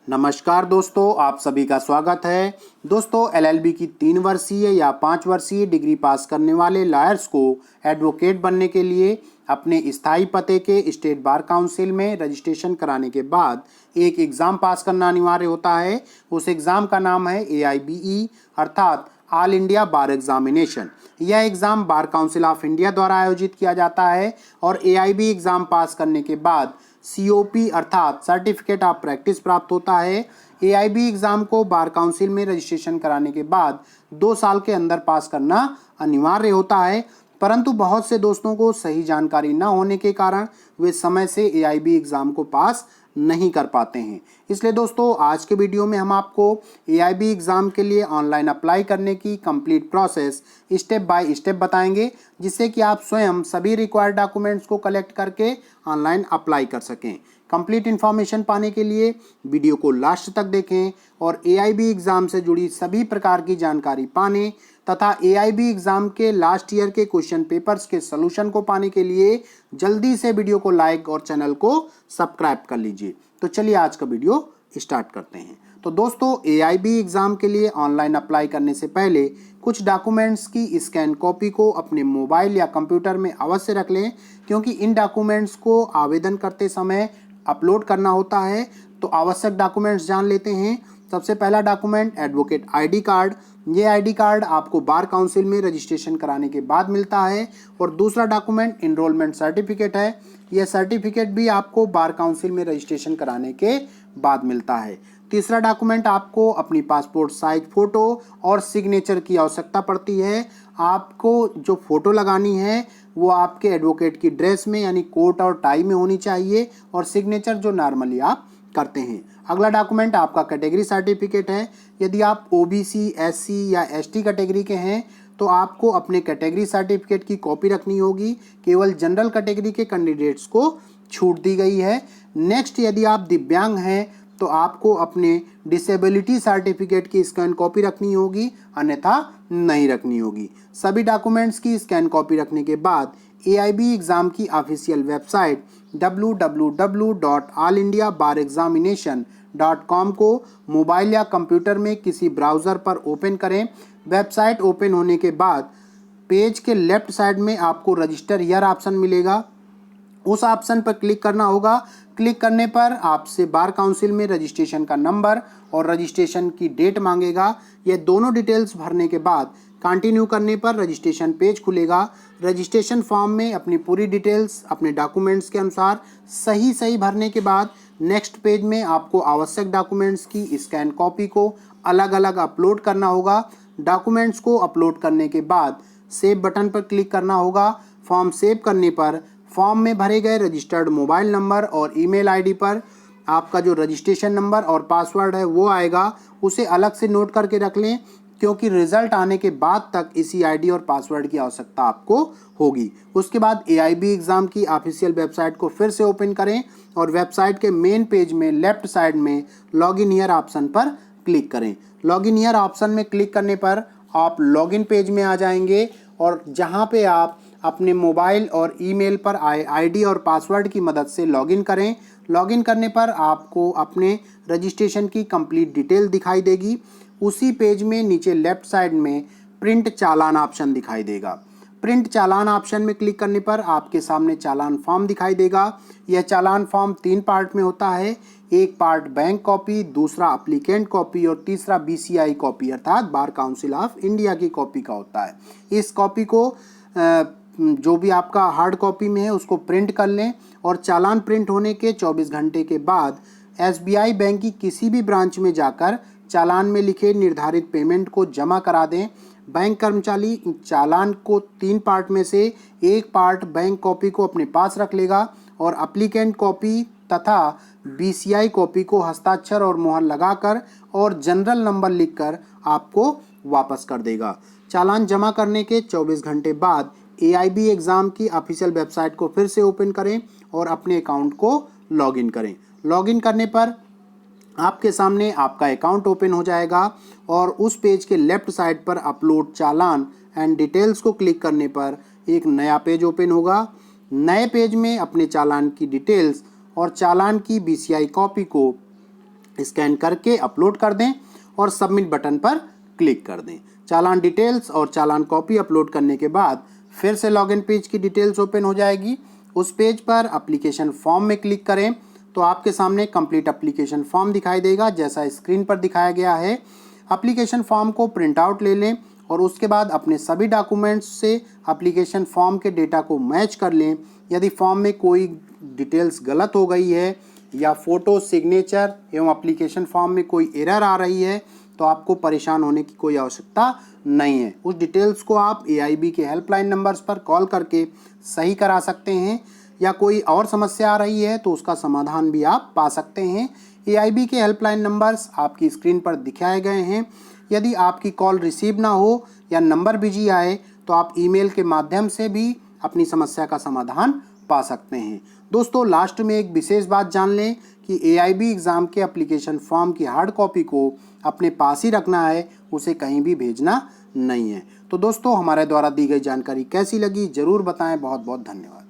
नमस्कार दोस्तों, आप सभी का स्वागत है। दोस्तों, एलएलबी की 3 वर्षीय या 5 वर्षीय डिग्री पास करने वाले लॉयर्स को एडवोकेट बनने के लिए अपने स्थायी पते के स्टेट बार काउंसिल में रजिस्ट्रेशन कराने के बाद एक एग्ज़ाम पास करना अनिवार्य होता है। उस एग्ज़ाम का नाम है AIBE अर्थात ऑल इंडिया बार एग्जामिनेशन। यह exam bar council of India द्वारा आयोजित किया जाता है और AIBE एग्ज़ाम पास करने के बाद COP अर्थात सर्टिफिकेट ऑफ प्रैक्टिस प्राप्त होता है। AIBE एग्ज़ाम को बार काउंसिल में रजिस्ट्रेशन कराने के बाद 2 साल के अंदर पास करना अनिवार्य होता है, परंतु बहुत से दोस्तों को सही जानकारी न होने के कारण वे समय से AIBE एग्ज़ाम को पास नहीं कर पाते हैं। इसलिए दोस्तों, आज के वीडियो में हम आपको AIBE एग्ज़ाम के लिए ऑनलाइन अप्लाई करने की complete process step by step बताएंगे, जिससे कि आप स्वयं सभी रिक्वायर्ड डॉक्यूमेंट्स को कलेक्ट करके ऑनलाइन अप्लाई कर सकें। कंप्लीट इन्फॉर्मेशन पाने के लिए वीडियो को लास्ट तक देखें और AIBE एग्ज़ाम से जुड़ी सभी प्रकार की जानकारी पाने तथा AIBE एग्ज़ाम के लास्ट ईयर के क्वेश्चन पेपर्स के सलूशन को पाने के लिए जल्दी से वीडियो को लाइक और चैनल को सब्सक्राइब कर लीजिए। तो चलिए आज का वीडियो स्टार्ट करते हैं। तो दोस्तों, AIBE एग्ज़ाम के लिए ऑनलाइन अप्लाई करने से पहले कुछ डॉक्यूमेंट्स की स्कैन कॉपी को अपने मोबाइल या कंप्यूटर में अवश्य रख लें, क्योंकि इन डॉक्यूमेंट्स को आवेदन करते समय अपलोड करना होता है। तो आवश्यक डॉक्यूमेंट्स जान लेते हैं। सबसे पहला डॉक्यूमेंट एडवोकेट ID कार्ड। ये ID कार्ड आपको बार काउंसिल में रजिस्ट्रेशन कराने के बाद मिलता है। और दूसरा डॉक्यूमेंट इनरोलमेंट सर्टिफिकेट है। यह सर्टिफिकेट भी आपको बार काउंसिल में रजिस्ट्रेशन कराने के बाद मिलता है। तीसरा डॉक्यूमेंट आपको अपनी पासपोर्ट साइज फ़ोटो और सिग्नेचर की आवश्यकता पड़ती है। आपको जो फ़ोटो लगानी है वो आपके एडवोकेट की ड्रेस में यानी कोट और टाई में होनी चाहिए, और सिग्नेचर जो नॉर्मली आप करते हैं। अगला डॉक्यूमेंट आपका कैटेगरी सर्टिफिकेट है। यदि आप OBC, SC या ST कैटेगरी के हैं तो आपको अपने कैटेगरी सर्टिफिकेट की कॉपी रखनी होगी। केवल जनरल कैटेगरी के कैंडिडेट्स को छूट दी गई है। नेक्स्ट, यदि आप दिव्यांग हैं तो आपको अपने डिसेबिलिटी सर्टिफिकेट की स्कैन कॉपी रखनी होगी, अन्यथा नहीं रखनी होगी। सभी डॉक्यूमेंट्स की स्कैन कॉपी रखने के बाद AIBE एग्ज़ाम की ऑफिशियल वेबसाइट www.allindiabarexamination.com को मोबाइल या कंप्यूटर में किसी ब्राउज़र पर ओपन करें। वेबसाइट ओपन होने के बाद पेज के लेफ्ट साइड में आपको रजिस्टर हियर ऑप्शन मिलेगा। उस ऑप्शन पर क्लिक करना होगा। क्लिक करने पर आपसे बार काउंसिल में रजिस्ट्रेशन का नंबर और रजिस्ट्रेशन की डेट मांगेगा। ये दोनों डिटेल्स भरने के बाद कंटिन्यू करने पर रजिस्ट्रेशन पेज खुलेगा। रजिस्ट्रेशन फॉर्म में अपनी पूरी डिटेल्स अपने डॉक्यूमेंट्स के अनुसार सही भरने के बाद नेक्स्ट पेज में आपको आवश्यक डॉक्यूमेंट्स की स्कैन कॉपी को अलग अलग अपलोड करना होगा। डॉक्यूमेंट्स को अपलोड करने के बाद सेव बटन पर क्लिक करना होगा। फॉर्म सेव करने पर फॉर्म में भरे गए रजिस्टर्ड मोबाइल नंबर और ईमेल ID पर आपका जो रजिस्ट्रेशन नंबर और पासवर्ड है वो आएगा। उसे अलग से नोट करके रख लें, क्योंकि रिजल्ट आने के बाद तक इसी ID और पासवर्ड की आवश्यकता आपको होगी। उसके बाद AIBE एग्ज़ाम की ऑफिशियल वेबसाइट को फिर से ओपन करें और वेबसाइट के मेन पेज में लेफ्ट साइड में लॉगिन हियर ऑप्शन पर क्लिक करें। लॉगिन हियर ऑप्शन में क्लिक करने पर आप लॉगिन पेज में आ जाएंगे, और जहां पे आप अपने मोबाइल और ईमेल पर आए ID और पासवर्ड की मदद से लॉगिन करें। लॉगिन करने पर आपको अपने रजिस्ट्रेशन की कंप्लीट डिटेल दिखाई देगी। उसी पेज में नीचे लेफ्ट साइड में प्रिंट चालान ऑप्शन दिखाई देगा। प्रिंट चालान ऑप्शन में क्लिक करने पर आपके सामने चालान फॉर्म दिखाई देगा। यह चालान फॉर्म 3 पार्ट में होता है। एक पार्ट बैंक कॉपी, दूसरा एप्लीकेंट कॉपी और तीसरा BCI कॉपी अर्थात बार काउंसिल ऑफ इंडिया की कॉपी का होता है। इस कॉपी को जो भी आपका हार्ड कॉपी में है उसको प्रिंट कर लें, और चालान प्रिंट होने के 24 घंटे के बाद SBI बैंक की किसी भी ब्रांच में जाकर चालान में लिखे निर्धारित पेमेंट को जमा करा दें। बैंक कर्मचारी चालान को 3 पार्ट में से एक पार्ट बैंक कॉपी को अपने पास रख लेगा और एप्लीकेंट कॉपी तथा BCI कॉपी को हस्ताक्षर और मुहर लगाकर और जनरल नंबर लिखकर आपको वापस कर देगा। चालान जमा करने के 24 घंटे बाद AIBE एग्ज़ाम की ऑफिशियल वेबसाइट को फिर से ओपन करें और अपने अकाउंट को लॉगिन करें। लॉगिन करने पर आपके सामने आपका अकाउंट ओपन हो जाएगा, और उस पेज के लेफ्ट साइड पर अपलोड चालान एंड डिटेल्स को क्लिक करने पर एक नया पेज ओपन होगा। नए पेज में अपने चालान की डिटेल्स और चालान की BCI कॉपी को स्कैन करके अपलोड कर दें और सबमिट बटन पर क्लिक कर दें। चालान डिटेल्स और चालान कॉपी अपलोड करने के बाद फिर से लॉगिन पेज की डिटेल्स ओपन हो जाएगी। उस पेज पर एप्लीकेशन फॉर्म में क्लिक करें तो आपके सामने कंप्लीट एप्लीकेशन फॉर्म दिखाई देगा जैसा स्क्रीन पर दिखाया गया है। एप्लीकेशन फॉर्म को प्रिंट आउट ले लें और उसके बाद अपने सभी डॉक्यूमेंट्स से एप्लीकेशन फॉर्म के डेटा को मैच कर लें। यदि फॉर्म में कोई डिटेल्स गलत हो गई है या फ़ोटो, सिग्नेचर एवं एप्लीकेशन फॉर्म में कोई एरर आ रही है तो आपको परेशान होने की कोई आवश्यकता नहीं है। उस डिटेल्स को आप AIB के हेल्पलाइन नंबर्स पर कॉल करके सही करा सकते हैं या कोई और समस्या आ रही है तो उसका समाधान भी आप पा सकते हैं। AIB के हेल्पलाइन नंबर्स आपकी स्क्रीन पर दिखाए गए हैं। यदि आपकी कॉल रिसीव ना हो या नंबर बिजी आए तो आप ईमेल के माध्यम से भी अपनी समस्या का समाधान पा सकते हैं। दोस्तों, लास्ट में एक विशेष बात जान लें कि AIB एग्ज़ाम के एप्लीकेशन फॉर्म की हार्ड कॉपी को अपने पास ही रखना है, उसे कहीं भी भेजना नहीं है। तो दोस्तों, हमारे द्वारा दी गई जानकारी कैसी लगी ज़रूर बताएं। बहुत बहुत धन्यवाद।